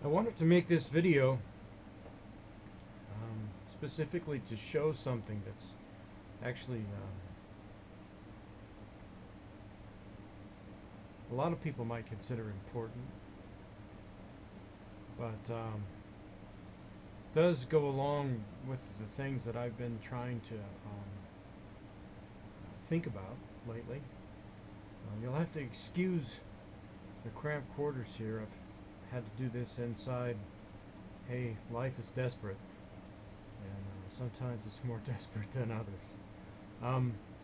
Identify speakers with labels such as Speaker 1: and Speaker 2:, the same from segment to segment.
Speaker 1: I wanted to make this video specifically to show something that's actually a lot of people might consider important, but does go along with the things that I've been trying to think about lately. You'll have to excuse the cramped quarters here. I've had to do this inside. Hey, life is desperate, and sometimes it's more desperate than others.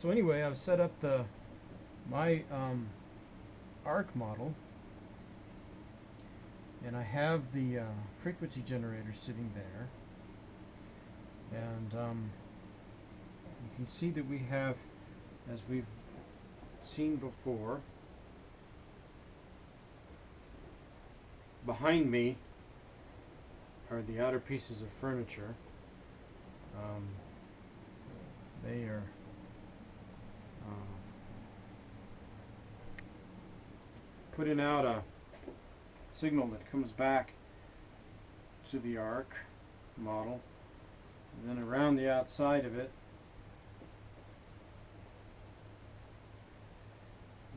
Speaker 1: So anyway, I've set up my Ark model, and I have the frequency generator sitting there, and you can see that we have, as we've seen before, behind me are the outer pieces of furniture. They are putting out a signal that comes back to the Ark model, and then around the outside of it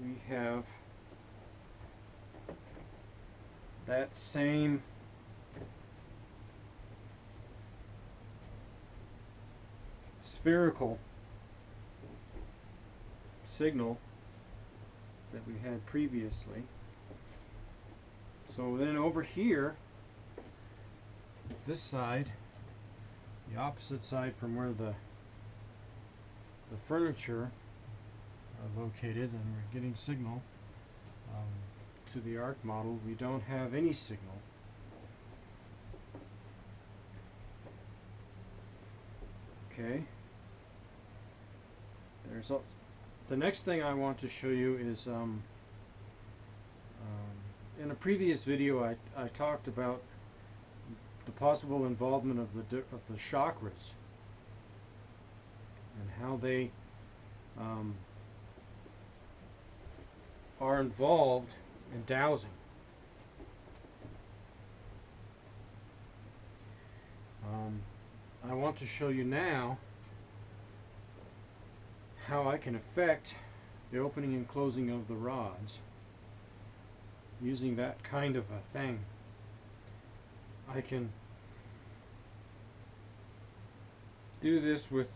Speaker 1: we have that same spherical signal that we had previously. So then over here, this side, the opposite side from where the furniture are located, and we're getting signal to the Ark model, we don't have any signal. Okay. The next thing I want to show you is in a previous video I talked about the possible involvement of the chakras and how they are involved in dowsing. I want to show you now how I can affect the opening and closing of the rods using that kind of a thing. I can do this with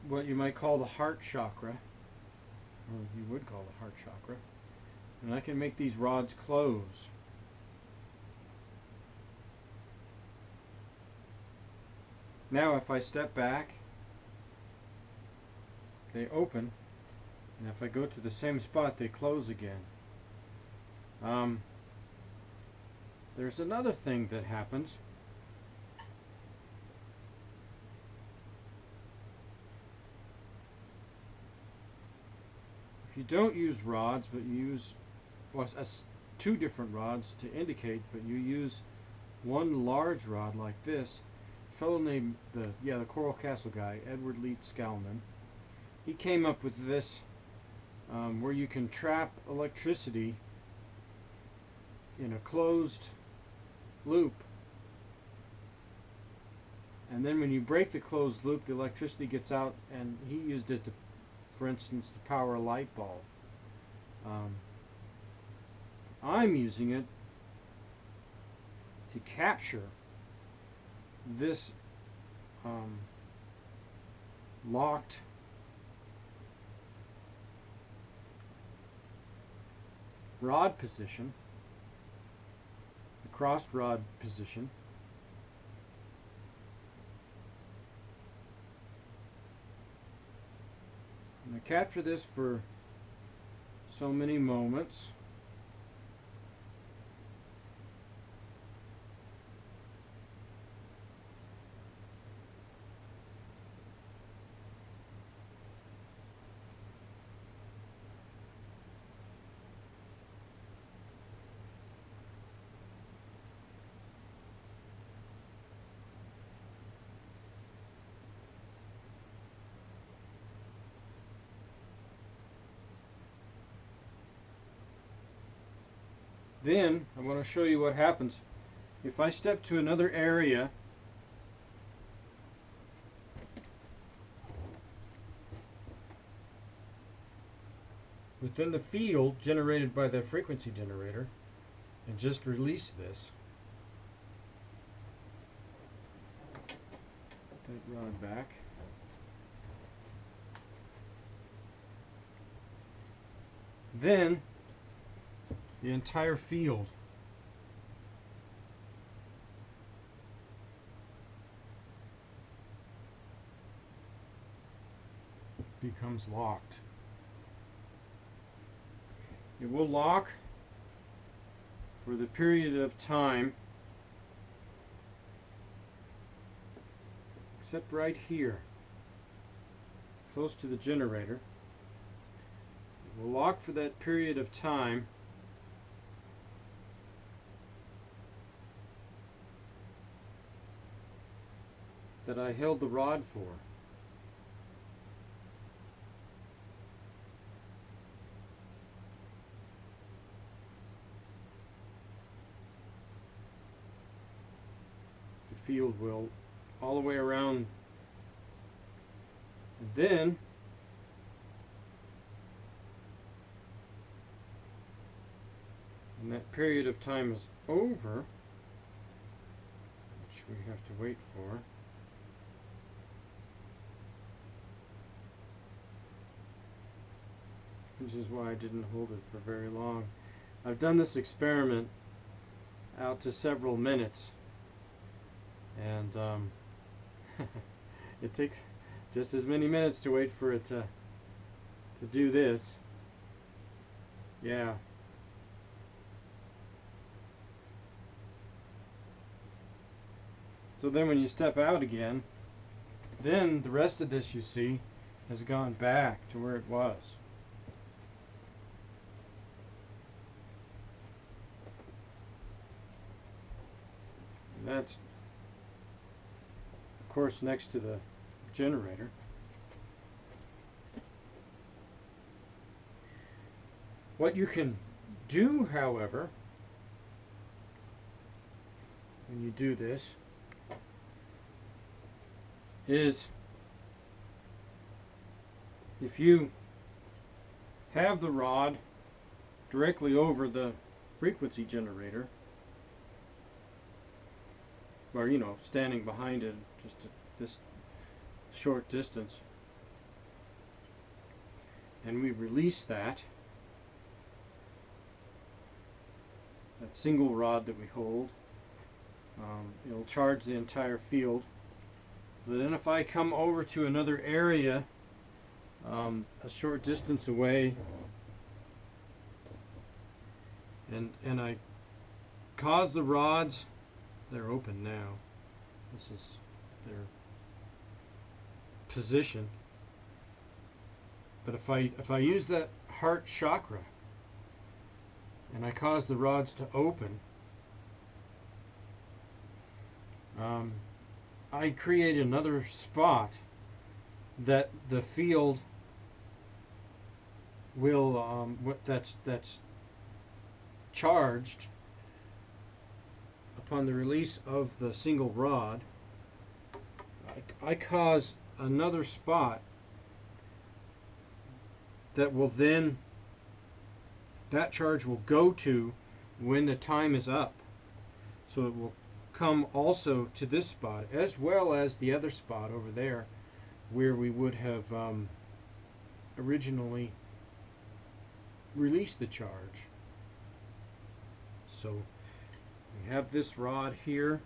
Speaker 1: what you might call the heart chakra, or you would call the heart chakra, and I can make these rods close. Now if I step back, they open, and if I go to the same spot, they close again. There's another thing that happens. If you don't use rods, but you use two different rods to indicate, but you use one large rod like this, a fellow named the Coral Castle guy, Edward Leete Scalman, he came up with this where you can trap electricity in a closed loop, and then when you break the closed loop, the electricity gets out, and he used it to, for instance, to power a light bulb. I'm using it to capture this locked rod position, the crossed rod position, and I capture this for so many moments. Then I want to show you what happens if I step to another area within the field generated by the frequency generator and just release this, put that rod back, then the entire field becomes locked. It will lock for the period of time, except right here, close to the generator. It will lock for that period of time that I held the rod for. Field will all the way around, and then when that period of time is over, which we have to wait for, which is why I didn't hold it for very long. I've done this experiment out to several minutes, and it takes just as many minutes to wait for it to do this. Yeah. So then when you step out again, then the rest of this, you see, has gone back to where it was. And that's, of course, next to the generator. What you can do, however, when you do this, is if you have the rod directly over the frequency generator, or standing behind it just this short distance, and we release that single rod that we hold, it'll charge the entire field. But then if I come over to another area a short distance away, and I cause the rods, they're open now, this is their position, but if I use that heart chakra and I cause the rods to open, I create another spot that the field will that's charged upon the release of the single rod. I cause another spot that will then, that charge will go to when the time is up. So it will come also to this spot, as well as the other spot over there where we would have originally released the charge. So we have this rod here,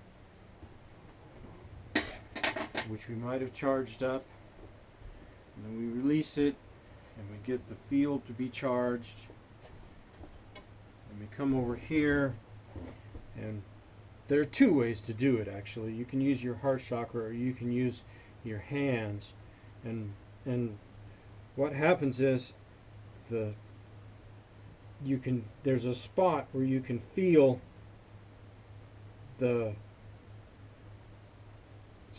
Speaker 1: which we might have charged up, and then we release it and we get the field to be charged, and we come over here, and there are two ways to do it actually. You can use your heart chakra or you can use your hands, and what happens is there's a spot where you can feel it's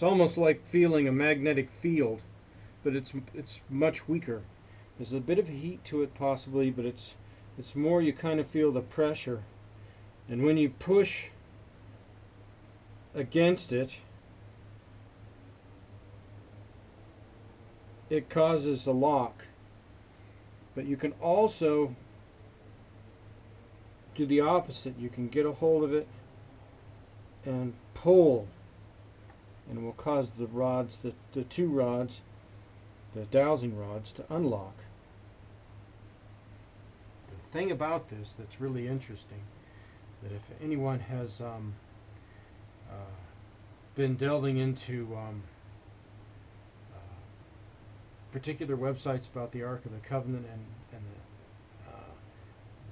Speaker 1: almost like feeling a magnetic field, but it's much weaker. There's a bit of heat to it possibly, but it's more, you kind of feel the pressure, and when you push against it, it causes a lock. But you can also do the opposite. You can get a hold of it and pull, and it will cause the rods, the two rods, the dowsing rods, to unlock. The thing about this that's really interesting, that if anyone has been delving into particular websites about the Ark of the Covenant and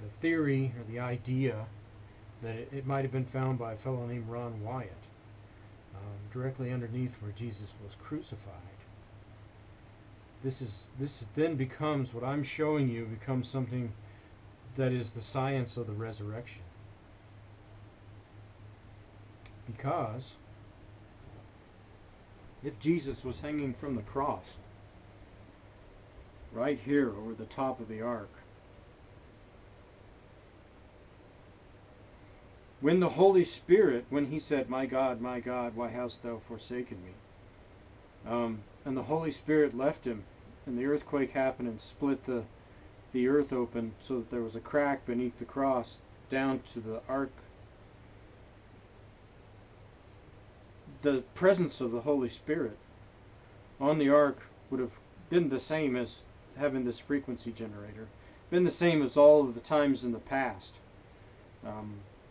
Speaker 1: the theory or the idea that it might have been found by a fellow named Ron Wyatt, directly underneath where Jesus was crucified. This then becomes, what I'm showing you becomes something that is the science of the resurrection. Because if Jesus was hanging from the cross right here over the top of the ark, when the Holy Spirit, when he said, my God, why hast thou forsaken me? And the Holy Spirit left him, and the earthquake happened and split the earth open so that there was a crack beneath the cross down to the ark. The presence of the Holy Spirit on the ark would have been the same as having this frequency generator, been the same as all of the times in the past,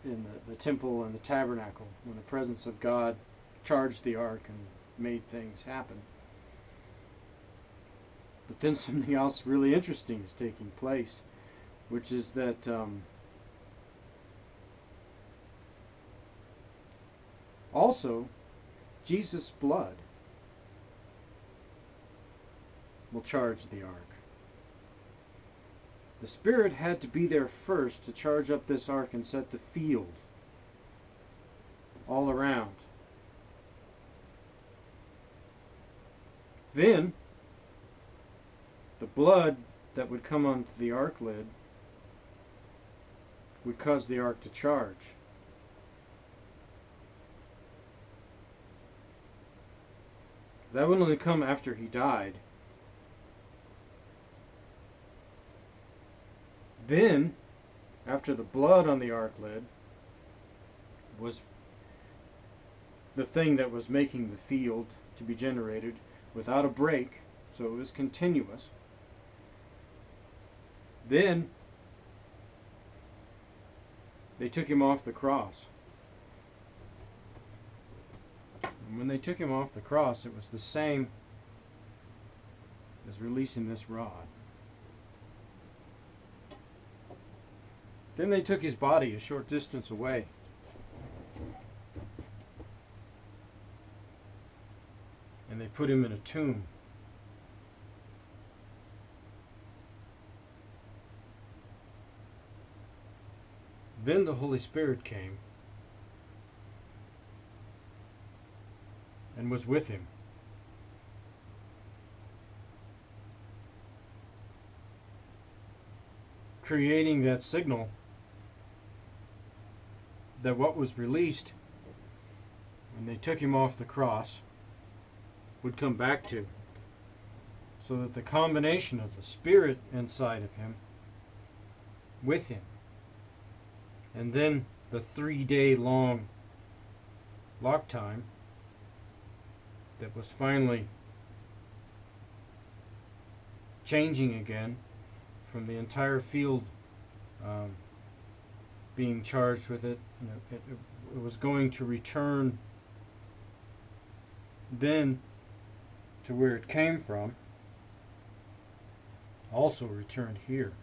Speaker 1: in the temple and the tabernacle, when the presence of God charged the ark and made things happen. But then something else really interesting is taking place, which is that also Jesus' blood will charge the ark. The Spirit had to be there first to charge up this ark and set the field all around. Then the blood that would come onto the ark lid would cause the ark to charge. That would only come after he died. Then, after the blood on the ark lid was the thing that was making the field to be generated without a break, so it was continuous, then they took him off the cross. And when they took him off the cross, it was the same as releasing this rod. Then they took his body a short distance away. And they put him in a tomb. Then the Holy Spirit came and was with him. Creating that signal that what was released when they took him off the cross would come back to, so that the combination of the Spirit inside of him with him, and then the 3-day long lock time that was finally changing again from the entire field being charged with it. It was going to return then to where it came from, also returned here.